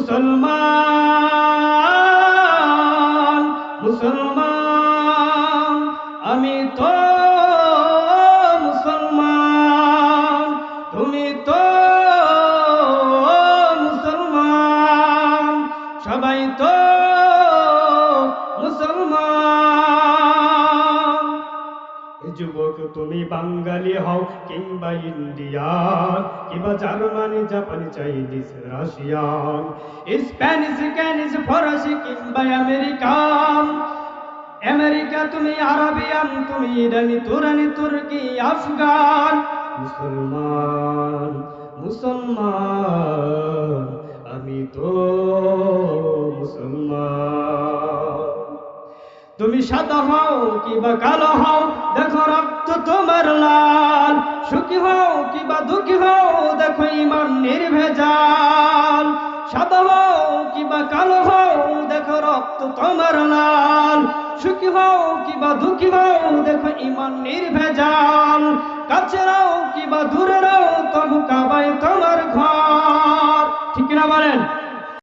মুসলমান মুসলমান আমি তো মুসলমান, তুমি তো মুসলমান, সবাই তো মুসলমান। যুবক তুমি বাঙালি হও কিংবা ইন্ডিয়ান কিংবা জার্মানি জাপানি চাইনিজ রাশিয়ান স্প্যানিশ ক্যানিজ ফরাসি কিংবা আমেরিকান, আমেরিকা তুমি আরবিয়ান তুমি ইরানি তুরানি তুর্কি আফগান, মুসলমান মুসলমান আমি তো মুসলমান। তুমি সাদা হও কিবা কালো হও দেখো রক্ত তোমার লাল, সুখী হও কিবা দুঃখী হও দেখো ইমান নির্ভেজাল, সাদা হও কিবা কালো হও দেখো রক্ত তোমার লাল, সুখী হও কিবা দুঃখী হও দেখো ইমান নির্ভেজাল। কাছের